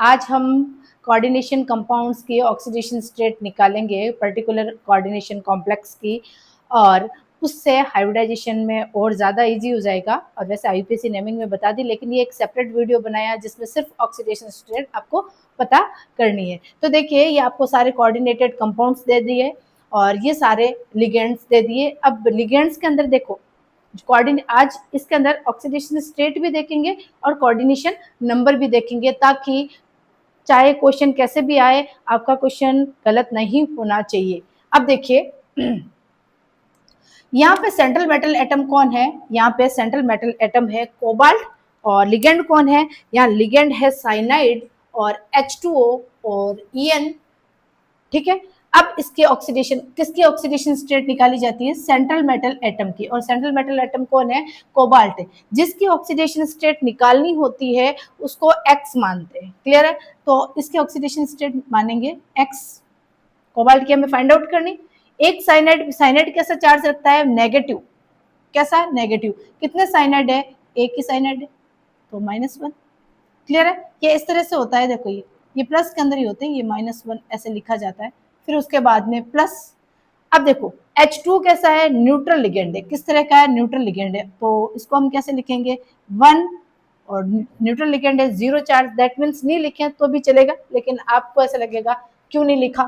आज हम coordination compounds की ऑक्सीडेशन स्टेट निकालेंगे पर्टिकुलर कोऑर्डिनेशन कॉम्प्लेक्स की, और उससे हाइब्रिडाइजेशन में और ज़्यादा इजी हो जाएगा। और वैसे आईयूपीएसी नेमिंग में बता दी, लेकिन ये एक सेपरेट वीडियो बनाया जिसमें सिर्फ ऑक्सीडेशन स्टेट आपको पता करनी है। तो देखिए, ये आपको सारे कोऑर्डिनेटेड कंपाउंड्स दे दिए और ये सारे लिगेंड्स दे दिए। अब लिगेंड्स के अंदर देखो, आज इसके अंदर ऑक्सीडेशन स्टेट भी देखेंगे और कोऑर्डिनेशन नंबर भी देखेंगे, ताकि चाहे क्वेश्चन कैसे भी आए आपका क्वेश्चन गलत नहीं होना चाहिए। अब देखिए, यहाँ पे सेंट्रल मेटल एटम कौन है? यहाँ पे सेंट्रल मेटल एटम है कोबाल्ट, और लिगेंड कौन है? यहाँ लिगेंड है साइनाइड और H2O और EN। ठीक है, अब इसके ऑक्सीडेशन, किसकी ऑक्सीडेशन स्टेट निकाली जाती है? सेंट्रल मेटल एटम की। और सेंट्रल मेटल एटम कौन है? कोबाल्ट है। जिसकी ऑक्सीडेशन स्टेट निकालनी होती है उसको X मानते हैं। क्लियर है? तो इसके ऑक्सीडेशन स्टेट मानेंगे X। कोबाल्ट की हमें फाइंड आउट करनी। एक साइनाइड कैसा चार्ज रखता है? नेगेटिव। कैसा? नेगेटिव। कितने साइनाइड है? एक ही साइनाइड है, तो -1। क्लियर है? ये इस तरह से होता है। देखो, ये प्लस के अंदर ही होते हैं, ये -1 ऐसे लिखा जाता है, फिर उसके बाद में प्लस। अब देखो, H2 कैसा है? न्यूट्रल लिगेंड है। किस तरह का है? न्यूट्रल लिगेंड है। तो इसको हम कैसे लिखेंगे? 1, और न्यूट्रल लिगेंड है, 0 चार्ज। दैट मीन्स नहीं लिखे तो भी चलेगा, लेकिन आपको ऐसा लगेगा क्यों नहीं लिखा।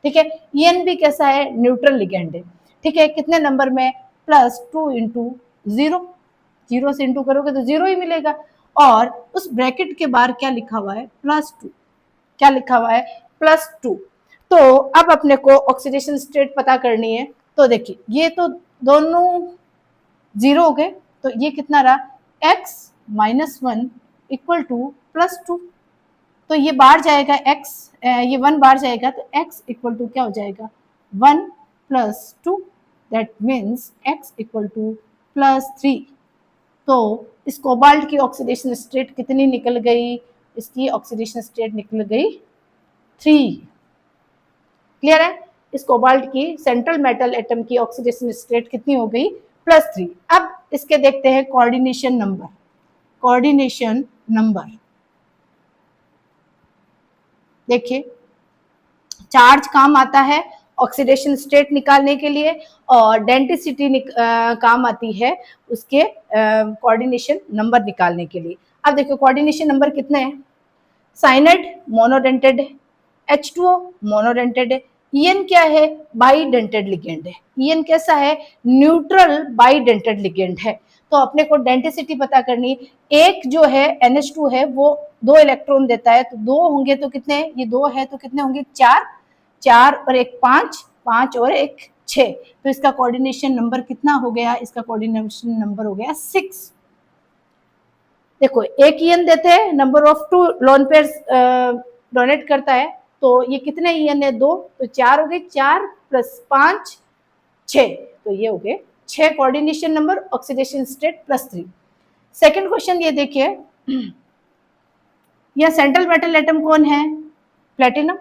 ठीक है। EN भी कैसा है? न्यूट्रल लिगेंड है। ठीक है, कितने नंबर में? +2 × 0। 0 से इंटू करोगे तो 0 ही मिलेगा। और उस ब्रैकेट के बाहर क्या लिखा हुआ है? +2। क्या लिखा हुआ है? +2। तो अब अपने को ऑक्सीडेशन स्टेट पता करनी है। तो देखिए, ये तो दोनों 0 हो गए, तो ये कितना रहा? X - 1 = +2। तो ये बाहर जाएगा X, ये 1 बाहर जाएगा, तो X = क्या हो जाएगा? 1 + 2। That means X = +3। तो इस कोबाल्ट की ऑक्सीडेशन स्टेट कितनी निकल गई? इसकी ऑक्सीडेशन स्टेट निकल गई 3। क्लियर है? इस कोबाल्ट की सेंट्रल मेटल एटम की ऑक्सीडेशन स्टेट कितनी हो गई? +3। अब इसके देखते हैं कोऑर्डिनेशन नंबर। कोऑर्डिनेशन नंबर देखिए, चार्ज काम आता है ऑक्सीडेशन स्टेट निकालने के लिए, और डेंसिटी काम आती है उसके कोऑर्डिनेशन नंबर निकालने के लिए। अब देखो, कोऑर्डिनेशन नंबर कितने हैं? साइनाइड मोनोडेंटेड है, H2O मोनोडेंटेड है, EN क्या है? बाइडेंटेड लिगेंड है। EN कैसा है? न्यूट्रल बाइडेंटेड लिगेंड है। तो अपने को डेंसिटी पता करनी। एक जो है NH2 है वो 2 इलेक्ट्रॉन देता है, तो 2 होंगे तो कितने? ये 2 है तो कितने होंगे? 4। 4 और 1 5, 5 और 1 6। तो इसका कोऑर्डिनेशन नंबर कितना हो गया? इसका कोऑर्डिनेशन नंबर हो गया 6। देखो, एक EN देते हैं, number of 2 lone pairs donate करता है, तो ये कितने EN है? 2, तो 4 हो गए। 4 + 5 6, तो ये हो गए 6 coordination number, oxidation state +3। Second question ये देखिए, यह सेंट्रल मेटल एटम कौन है? प्लेटिनम।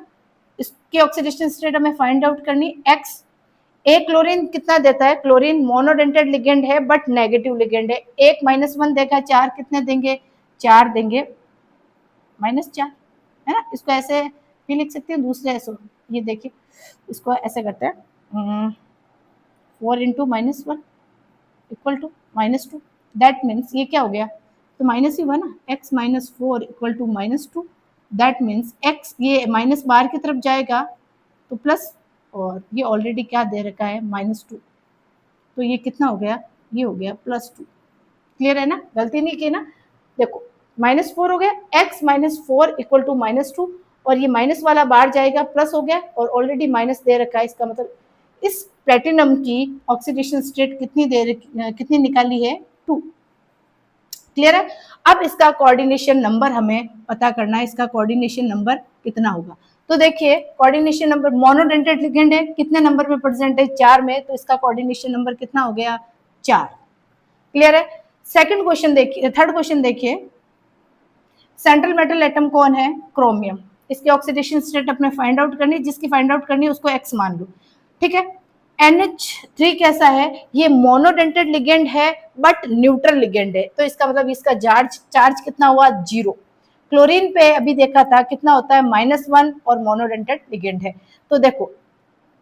इसकी ऑक्सीडेशन स्टेट हमें फाइंड आउट करनी। X। एक क्लोरीन कितना देता है? क्लोरीन मोनोडेंटेड लिगेंड है बट नेगेटिव लिगेंड है। एक -1 देगा, 4 कितने देंगे? 4 देंगे, -4 है ना। इसको ऐसे भी लिख सकते हैं, दूसरे ऐसे। ये देखिए, इसको ऐसे करते हैं, 4 × -1 = -2। दैट मीन्स ये क्या हो गया? तो माइनस ही हुआ ना। X - 4 = -2। दैट मीन्स X, ये माइनस बाहर की तरफ जाएगा तो प्लस, और ये ऑलरेडी क्या दे रखा है? -2। तो ये कितना हो गया? ये हो गया +2। क्लियर है ना? गलती नहीं की ना। देखो, -4 हो गया, X - 4 = -2, और ये माइनस वाला बाहर जाएगा, प्लस हो गया, और ऑलरेडी माइनस दे रखा है। इसका मतलब इस प्लेटिनम की ऑक्सीडेशन स्टेट कितनी निकाली है? 2। क्लियर है? अब इसका कोऑर्डिनेशन नंबर हमें पता करना है। इसका कोऑर्डिनेशन नंबर कितना होगा? तो देखिए, कोऑर्डिनेशन नंबर, मोनोडेंटेड लिगेंड है, कितने नंबर में प्रेजेंट है? 4 में, तो इसका कोऑर्डिनेशन नंबर कितना हो गया? 4। क्लियर है? सेकंड क्वेश्चन देखिए, थर्ड क्वेश्चन देखिए, सेंट्रल मेटल एटम कौन है? क्रोमियम। इसकी ऑक्सीडेशन स्टेट अपने फाइंड आउट करनी, जिसकी फाइंड आउट करनी है उसको X मान लो। ठीक है। NH3 कैसा है? ये मोनोडेंटेड लिगेंड है बट न्यूट्रल लिगेंड है, तो इसका मतलब इसका चार्ज कितना हुआ? 0। क्लोरीन पे अभी देखा था कितना होता है -1 और मोनोडेंटेड लिगेंड है। तो देखो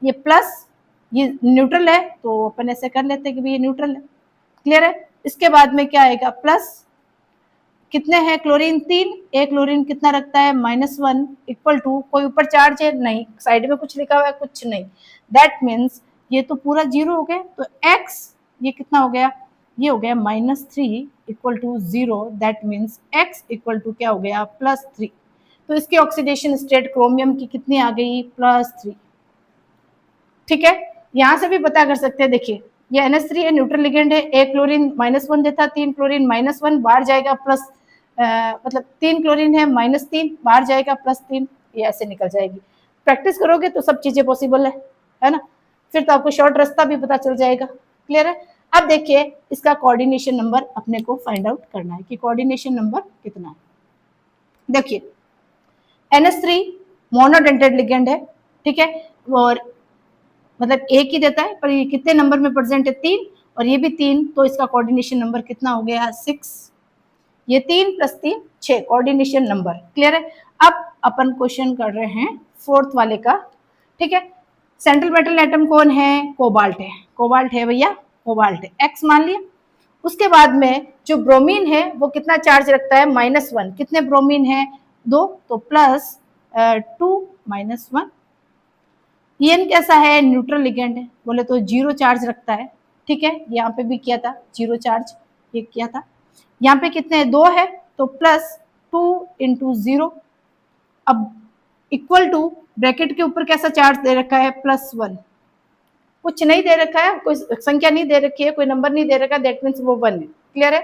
ये प्लस, ये न्यूट्रल है तो अपन ऐसे कर लेते हैं कि भाई ये न्यूट्रल है। क्लियर है। इसके बाद में क्या आएगा, प्लस कितने हैं क्लोरीन 3, एक क्लोरीन कितना रखता है -1 इक्वल टू, कोई ऊपर चार्ज है नहीं, साइड में कुछ लिखा हुआ है कुछ नहीं, दैट मीन्स ये तो पूरा जीरो हो गया। तो x ये कितना हो गया, ये हो गया -3 equal to 0, that means x equal to क्या हो गया +3। तो इसकी ऑक्सीडेशन स्टेट क्रोमियम की कितनी आ गई +3। ठीक है, यहां से भी पता कर सकते हैं। देखिए ये NH3 है, न्यूट्रल लिगेंड है, एक क्लोरीन -1 देता, 3 क्लोरीन -1 बाहर जाएगा प्लस, मतलब 3 क्लोरीन है -3 बाहर जाएगा +3, ये ऐसे निकल जाएगी। प्रैक्टिस करोगे तो सब चीजें पॉसिबल है ना, फिर तो आपको शॉर्ट रास्ता भी पता चल जाएगा। क्लियर है। अब देखिए इसका कोऑर्डिनेशन नंबर अपने को फाइंड आउट करना है कि कोऑर्डिनेशन नंबर कितना है। देखिए NH3 मोनोडेंटेड लिगेंड है, ठीक है, और मतलब एक ही देता है, पर ये कितने नंबर में प्रेजेंट है 3, और ये भी 3, तो इसका कोऑर्डिनेशन नंबर कितना हो गया 6। ये 3 + 3 6 कोऑर्डिनेशन नंबर। क्लियर है। अब अपन क्वेश्चन कर रहे हैं फोर्थ वाले का। ठीक है, सेंट्रल मेटल एटम कौन है, कोबाल्ट है। कोबाल्ट है भैया, कोबाल्ट है, x मान लिया। उसके बाद में जो ब्रोमीन है वो कितना चार्ज रखता है -1, कितने ब्रोमीन है 2, तो +2 -1। EN कैसा है, न्यूट्रल लिगेंड है, बोले तो 0 चार्ज रखता है। ठीक है, यहाँ पे भी किया था 0 चार्ज, ये किया था। यहाँ पे कितने 2 है, तो +2 × 0, अब इक्वल टू ब्रैकेट के ऊपर कैसा चार्ज दे रखा है +1, कुछ नहीं दे रखा है, कोई संख्या नहीं दे रखी है, कोई नंबर नहीं दे रखा, दैट मीन्स वो 1 है। क्लियर है।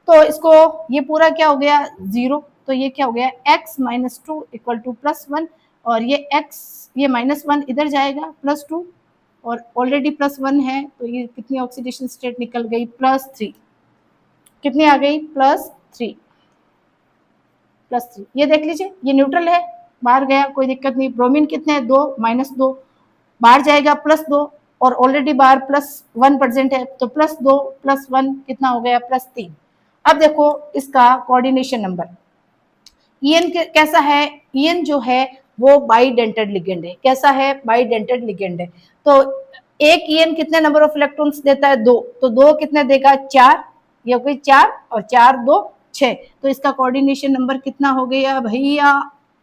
तो इसको ये पूरा क्या हो गया 0, तो ये क्या हो गया x - 2 = +1, और ये x ये -1 इधर जाएगा +2, और ऑलरेडी +1 है, तो ये कितनी ऑक्सीडेशन स्टेट निकल गई +3, कितनी आ गई +3। ये देख लीजिए ये न्यूट्रल है, बाहर गया कोई दिक्कत नहीं। ब्रोमीन कितने हैं 2 -2 बाहर जाएगा +2, और ऑलरेडी बाहर +1 प्रेजेंट है, तो +2 + 1 कितना हो गया +3। अब देखो इसका कोऑर्डिनेशन नंबर EN कैसा है, EN जो है वो बाइडेंटेड लिगेंड है। कैसा है, बाइडेंटेड लिगेंड है। तो एक EN कितने नंबर ऑफ इलेक्ट्रॉन्स देता है 2, तो 2 कितने देगा 4, ये हो गई 4 और 4 2 6, तो इसका कोऑर्डिनेशन नंबर कितना हो गया भैया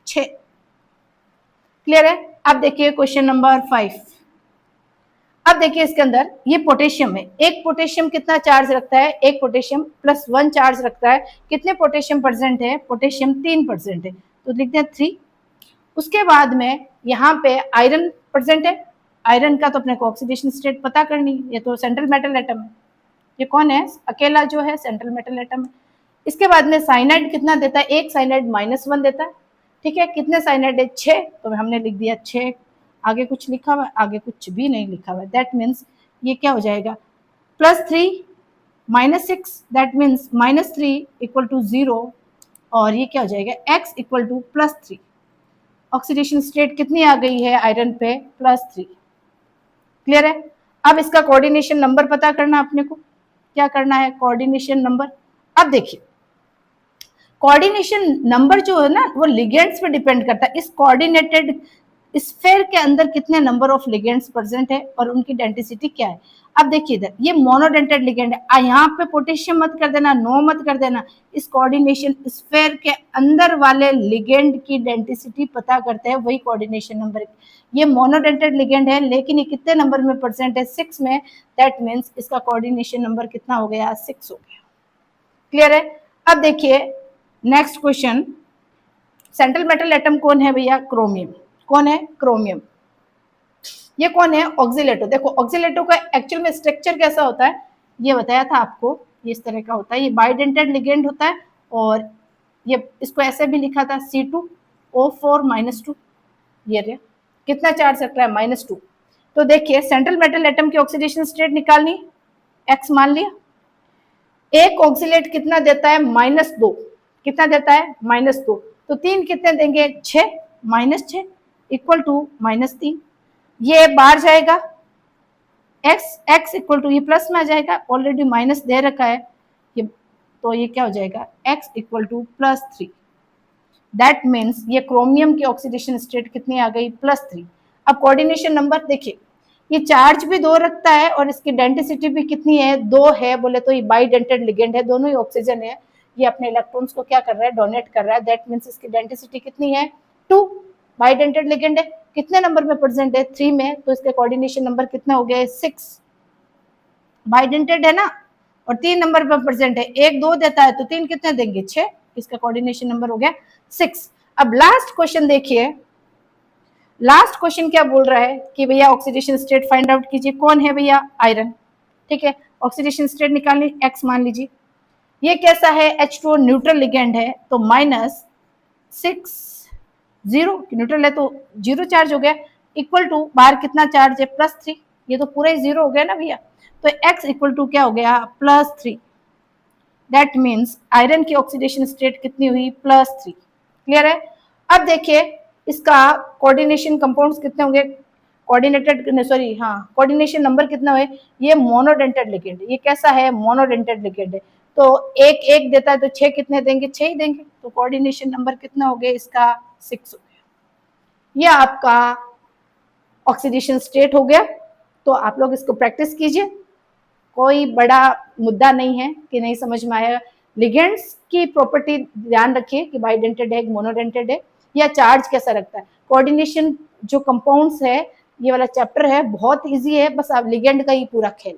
6। क्लियर है। अब देखिए क्वेश्चन नंबर 5। अब देखिए इसके अंदर ये पोटेशियम है, एक पोटेशियम कितना चार्ज रखता है, एक पोटेशियम +1 चार्ज रखता है। कितने पोटेशियम प्रेजेंट है, पोटेशियम 3% है, तो लिखते हैं 3। उसके बाद में यहाँ पे आयरन प्रेजेंट है, आयरन का तो अपने को ऑक्सीडेशन स्टेट पता करनी, ये तो सेंट्रल मेटल एटम है, ये कौन है अकेला जो है सेंट्रल मेटल एटम है। इसके बाद में साइनाइड कितना देता है, एक साइनाइड -1 देता है। ठीक है, कितने साइनाइड है 6, तो हमने लिख दिया 6, आगे कुछ लिखा हुआ है, आगे कुछ भी नहीं लिखा हुआ है, दैट मीन्स ये क्या हो जाएगा +3 -6, दैट मीन्स -3 = 0, और ये क्या हो जाएगा x = +3। ऑक्सीडेशन स्टेट कितनी आ गई है आयरन पे +3। क्लियर है। अब इसका कोऑर्डिनेशन नंबर पता करना अपने को, क्या करना है कोऑर्डिनेशन नंबर। अब देखिए कोऑर्डिनेशन नंबर जो है ना वो लिगेंड्स पे डिपेंड करता है। इस कोऑर्डिनेटेड स्फेयर के अंदर कितने नंबर ऑफ लिगेंड्स प्रेजेंट है और उनकी डेंसिटी क्या है। अब देखिए इधर ये मोनोडेंटेड लिगेंड है, यहाँ पे पोटेशियम मत कर देना, नो मत कर देना। इस कोऑर्डिनेशन स्फेयर के अंदर वाले लिगेंड की डेंसिटी पता करते हैं, वही कोऑर्डिनेशन नंबर। ये मोनोडेंटेड लिगेंड है, लेकिन ये कितने नंबर में प्रेजेंट है 6 में, दैट मीन्स इसका कोऑर्डिनेशन नंबर कितना हो गया 6 हो गया। क्लियर है। अब देखिए next question, central metal atom कौन है भैया, क्रोमियम। कौन है, क्रोमियम। ये कौन है, ऑक्सीलेटो। देखो ऑक्सीलेटो का एक्चुअल में स्ट्रक्चर कैसा होता है, ये बताया था आपको, ये इस तरह का होता है, ये बाइडेंटेड लिगेंड होता है, और ये इसको ऐसे भी लिखा था C2O4 -2, ये रे कितना चार्ज रख रहा है -2। तो देखिए सेंट्रल मेटल एटम की ऑक्सीडेशन स्टेट निकालनी, x मान लिया। एक ऑक्सीलेट कितना देता है -2, कितना देता है -2, तो 3 कितने देंगे 6 -6 = -3, ये बाहर जाएगा x = ये प्लस में आ जाएगा, ऑलरेडी माइनस दे रखा है ये, तो ये क्या हो जाएगा x = +3। दैट मीन्स ये क्रोमियम की ऑक्सीडेशन स्टेट कितनी आ गई, +3। अब कोऑर्डिनेशन नंबर देखिए, ये चार्ज भी 2 रखता है और इसकी डेंसिटी भी कितनी है, 2 है। बोले तो ये बाइडेंटेड लिगेंड है, दोनों ही ऑक्सीजन है। ये अपने इलेक्ट्रॉन्स को क्या कर रहा है, डोनेट कर रहा है। दैट मीन्स इसकी डेंसिटी कितनी है, 2। बाइडेंटेड लिगेंड है, कितने नंबर में प्रेजेंट है, 3 में, तो इसके कोऑर्डिनेशन नंबर कितना हो गया, 6। बाइडेंटेड है ना, और 3 नंबर पर प्रेजेंट है, 1 2 देता है तो 3 कितने देंगे, 6। इसका कोऑर्डिनेशन नंबर हो गया 6। अब लास्ट क्वेश्चन देखिए, लास्ट क्वेश्चन क्या बोल रहा है कि भैया ऑक्सीडेशन स्टेट फाइंड आउट कीजिए। कौन है भैया, आयरन। ठीक है, ऑक्सीडेशन स्टेट निकालनी, एक्स मान लीजिए। ये कैसा है, H2O न्यूट्रल लिगेंड है, तो -6 0 न्यूट्रल है तो 0 चार्ज हो गया, इक्वल टू बाहर कितना चार्ज है, +3। ये तो पूरा ही 0 हो गया ना भैया, तो x इक्वल टू क्या हो गया, +3। दैट मीन्स आयरन की ऑक्सीडेशन स्टेट कितनी हुई, +3। क्लियर है। अब देखिए इसका कोऑर्डिनेशन कंपाउंड्स कितने होंगे, कोऑर्डिनेटेड सॉरी हाँ कोऑर्डिनेशन नंबर कितना है, ये मोनोडेंटेड लिगेंड, ये कैसा है, मोनोडेंटेड लिगेंड है। तो एक एक देता है तो 6 कितने देंगे, 6 ही देंगे। तो कोऑर्डिनेशन नंबर कितना हो गया इसका, 6 हो गया। ये आपका ऑक्सीडेशन स्टेट हो गया। तो आप लोग इसको प्रैक्टिस कीजिए, कोई बड़ा मुद्दा नहीं है कि नहीं समझ में आया। लिगेंड्स की प्रॉपर्टी ध्यान रखिए कि बाइडेंटेड है, मोनोडेंटेड है, या चार्ज कैसा रखता है। कोऑर्डिनेशन जो कंपाउंड्स है, ये वाला चैप्टर है बहुत इजी है, बस आप लिगेंड का ही पूरा खेल